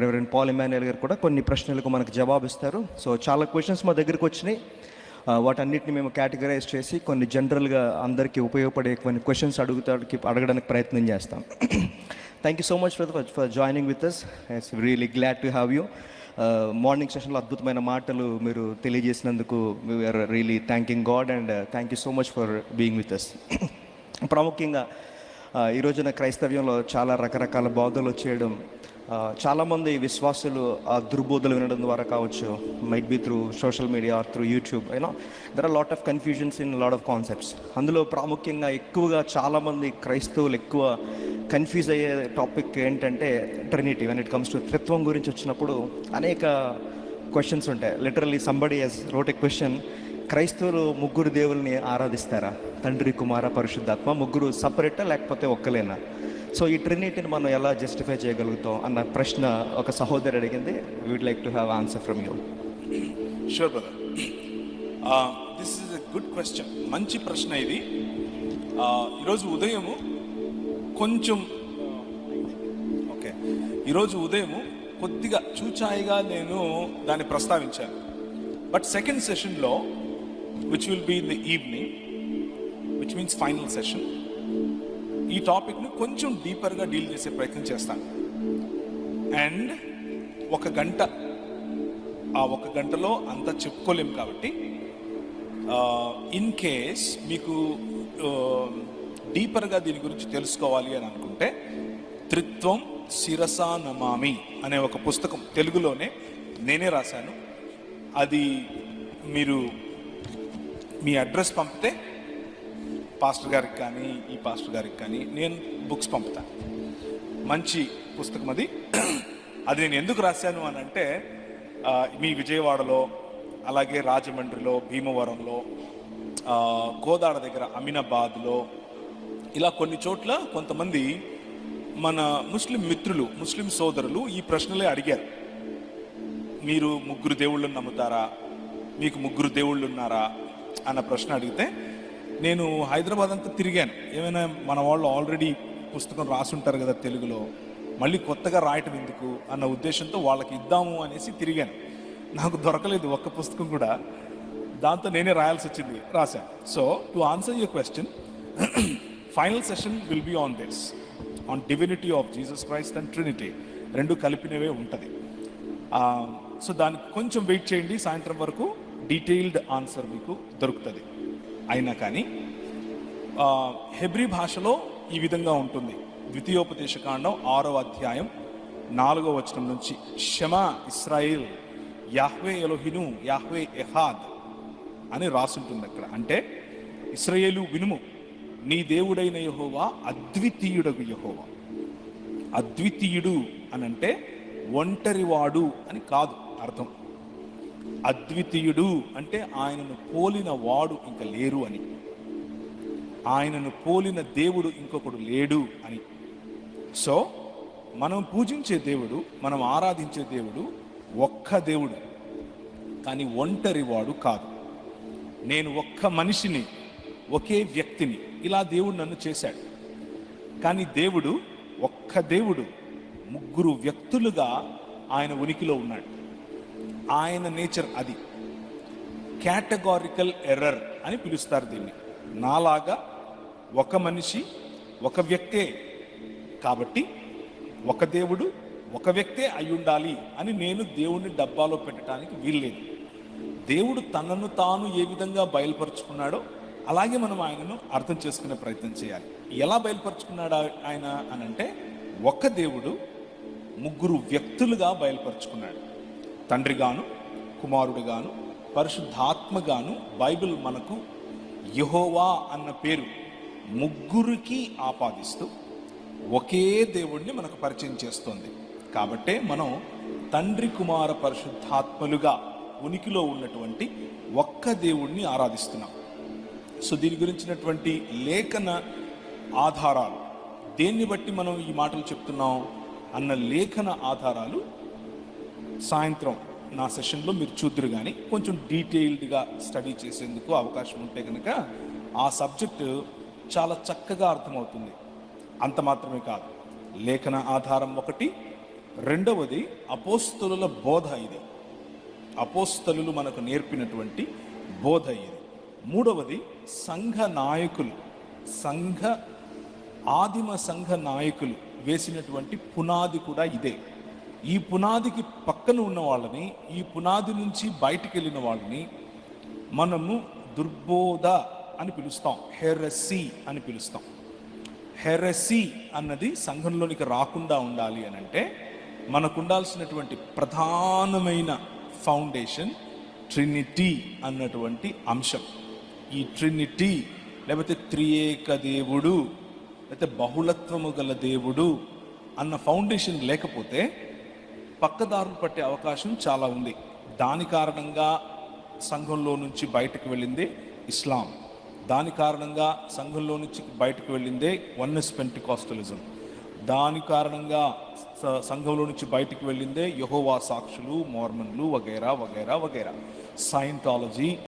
Reverend Paul Emmanuel గారు కూడా కొన్ని ప్రశ్నలకు మనకు జవాబిస్తారు. సో చాలా క్వశ్చన్స్ మా దగ్గరికి వచ్చినాయి. వాటన్నిటిని మేము కేటగరైజ్ చేసి కొన్ని జనరల్గా అందరికీ ఉపయోగపడే కొన్ని క్వశ్చన్స్ అడగడానికి ప్రయత్నం చేస్తాం. Thank you so much for joining with us. It's really glad to have you. Morning సెషన్లో అద్భుతమైన మాటలు మీరు తెలియజేసినందుకు we're really thanking God and thank you so much for being with us. ప్రాముఖ్యంగా ఈ రోజున క్రైస్తవ్యంలో చాలా రకరకాల బోధలు చేయడం, చాలామంది విశ్వాసులు ఆ దుర్బోధలు వినడం ద్వారా కావచ్చు, might be through social media or through YouTube, there are lot of confusions in lot of concepts. అందులో ప్రాముఖ్యంగా ఎక్కువగా చాలామంది క్రైస్తవులు ఎక్కువ కన్ఫ్యూజ్ అయ్యే టాపిక్ ఏంటంటే Trinity. When it comes to త్రిత్వం గురించి వచ్చినప్పుడు అనేక క్వశ్చన్స్ ఉంటాయి. Literally somebody has wrote a question, క్రైస్తవులు ముగ్గురు దేవుల్ని ఆరాధిస్తారా? తండ్రి, కుమార, పరిశుద్ధాత్మ, ముగ్గురు సపరేటా లేకపోతే ఒక్కలేనా? సో ఈ ట్రినిటీని మనం ఎలా జస్టిఫై చేయగలుగుతాం అన్న ప్రశ్న ఒక సహోదరు అడిగింది. We would like to have answer from you. Sure brother, this is a good question. మంచి ప్రశ్న ఇది. ఈరోజు ఉదయము కొద్దిగా చూచాయిగా నేను దాన్ని ప్రస్తావించాను. బట్ సెకండ్ సెషన్లో, which will be in the evening, which means final session, ఈ టాపిక్ను కొంచెం డీపర్గా డీల్ చేసే ప్రయత్నం చేస్తాను. అండ్ ఒక గంటలో అంతా చెప్పుకోలేము కాబట్టి ఇన్ కేస్ మీకు డీపర్గా దీని గురించి తెలుసుకోవాలి అని అనుకుంటే, త్రిత్వం శిరసా నమామి అనే ఒక పుస్తకం తెలుగులోనే నేనే రాశాను. అది మీరు మీ అడ్రస్ పంపితే పాస్టర్ గారికి కానీ ఈ పాస్టర్ గారికి కానీ నేను బుక్స్ పంపుతాను. మంచి పుస్తకం అది. అది నేను ఎందుకు రాశాను అని అంటే, మీ విజయవాడలో, అలాగే రాజమండ్రిలో, భీమవరంలో, కోదాడ దగ్గర అమీనాబాద్లో, ఇలా కొన్ని చోట్ల కొంతమంది మన ముస్లిం మిత్రులు, ముస్లిం సోదరులు ఈ ప్రశ్నలే అడిగారు. మీరు ముగ్గురు దేవుళ్ళని నమ్ముతారా? మీకు ముగ్గురు దేవుళ్ళు ఉన్నారా అన్న ప్రశ్న అడిగితే, నేను హైదరాబాద్ అంతా తిరిగాను. ఏమైనా మన వాళ్ళు ఆల్రెడీ పుస్తకం రాసుంటారు కదా తెలుగులో, మళ్ళీ కొత్తగా రాయటం ఎందుకు అన్న ఉద్దేశంతో వాళ్ళకి ఇద్దాము అనేసి తిరిగాను. నాకు దొరకలేదు ఒక్క పుస్తకం కూడా. దాంతో నేనే రాయాల్సి వచ్చింది, రాశాను. So to answer your question, final session will be on this, on divinity of Jesus Christ and trinity. రెండు కలిపినవే ఉంటుంది. సో దానికి కొంచెం వెయిట్ చేయండి, సాయంత్రం వరకు డీటెయిల్డ్ ఆన్సర్ మీకు దొరుకుతుంది. అయినా కానీ హెబ్రీ భాషలో ఈ విధంగా ఉంటుంది. ద్వితీయోపదేశకాండం 6వ అధ్యాయం 4వ వచనం నుంచి, షమా ఇస్రాయిల్ యాహ్వే ఎలోహిను యాహ్వే ఎహాద్ అని రాసుంటుంది అక్కడ. అంటే ఇశ్రాయేలు వినుము, నీ దేవుడైన యెహోవా అద్వితీయుడగు యెహోవా. అద్వితీయుడు అని అంటే ఒంటరివాడు అని కాదు అర్థం. అద్వితీయుడు అంటే ఆయనను పోలిన వాడు ఇంక లేరు అని, ఆయనను పోలిన దేవుడు ఇంకొకడు లేడు అని. సో మనం పూజించే దేవుడు, మనం ఆరాధించే దేవుడు ఒక్క దేవుడు, కానీ ఒంటరివాడు కాదు. నేను ఒక్క మనిషిని, ఒకే వ్యక్తిని, ఇలా దేవుడు నన్ను చేశాడు. కానీ దేవుడు ఒక్క దేవుడు, ముగ్గురు వ్యక్తులుగా ఆయన ఉనికిలో ఉన్నాడు. ఆయన నేచర్ అది. కేటగారికల్ ఎర్రర్ అని పిలుస్తారు దీన్ని. నాలాగా ఒక మనిషి, ఒక వ్యక్తే కాబట్టి ఒక దేవుడు, ఒక వ్యక్తే అయి ఉండాలి అని నేను దేవుణ్ణి డబ్బాలో పెట్టడానికి వీల్లేదు. దేవుడు తనను తాను ఏ విధంగా బయలుపరుచుకున్నాడో అలాగే మనం ఆయనను అర్థం చేసుకునే ప్రయత్నం చేయాలి. ఎలా బయలుపరుచుకున్నాడు ఆయన అని అంటే, ఒక దేవుడు ముగ్గురు వ్యక్తులుగా బయలుపరుచుకున్నాడు. తండ్రిగాను, కుమారుడుగాను, పరిశుద్ధాత్మగాను. బైబిల్ మనకు యెహోవా అన్న పేరు ముగ్గురికి ఆపాదిస్తూ ఒకే దేవుణ్ణి మనకు పరిచయం చేస్తుంది. కాబట్టే మనం తండ్రి, కుమార, పరిశుద్ధాత్మలుగా ఉనికిలో ఉన్నటువంటి ఒక్క దేవుణ్ణి ఆరాధిస్తున్నాం. సో దీని గురించినటువంటి లేఖన ఆధారాలు, దేన్ని బట్టి మనం ఈ మాటలు చెప్తున్నాం అన్న లేఖన ఆధారాలు సాయంత్రం నా సెషన్లో మీరు చూద్దరు. కానీ కొంచెం డీటెయిల్డ్గా స్టడీ చేసేందుకు అవకాశం ఉంటే కనుక ఆ సబ్జెక్టు చాలా చక్కగా అర్థమవుతుంది. అంత మాత్రమే కాదు, లేఖన ఆధారం ఒకటి, రెండవది అపోస్తలుల బోధ ఇది. అపోస్తలులు మనకు నేర్పినటువంటి బోధ ఇది. మూడవది సంఘ నాయకులు, ఆదిమ సంఘ నాయకులు వేసినటువంటి పునాది కూడా ఇదే. ఈ పునాదికి పక్కన ఉన్న వాళ్ళని, ఈ పునాది నుంచి బయటికి వెళ్ళిన వాళ్ళని మనము దుర్బోధ అని పిలుస్తాం, హెరసీ అని పిలుస్తాం. హెరసీ అన్నది సంఘంలోనికి రాకుండా ఉండాలి అని అంటే మనకు ఉండాల్సినటువంటి ప్రధానమైన ఫౌండేషన్ ట్రినిటీ అన్నటువంటి అంశం. ఈ ట్రినిటీ లేకపోతే త్రియేక దేవుడు లేకపోతే బహుళత్వము గల దేవుడు అన్న ఫౌండేషన్ లేకపోతే పక్కదారులు పట్టే అవకాశం చాలా ఉంది. దాని కారణంగా సంఘంలో నుంచి బయటకు వెళ్ళిందే ఇస్లాం. దాని కారణంగా సంఘంలో నుంచి బయటకు వెళ్ళిందే వన్నెస్ పెంటికాస్టలిజం. దాని కారణంగా సంఘంలో నుంచి బయటకు వెళ్ళిందే యెహోవా సాక్షులు, మోర్మన్లు వగైరా వగైరా వగైరా, సైంటాలజీ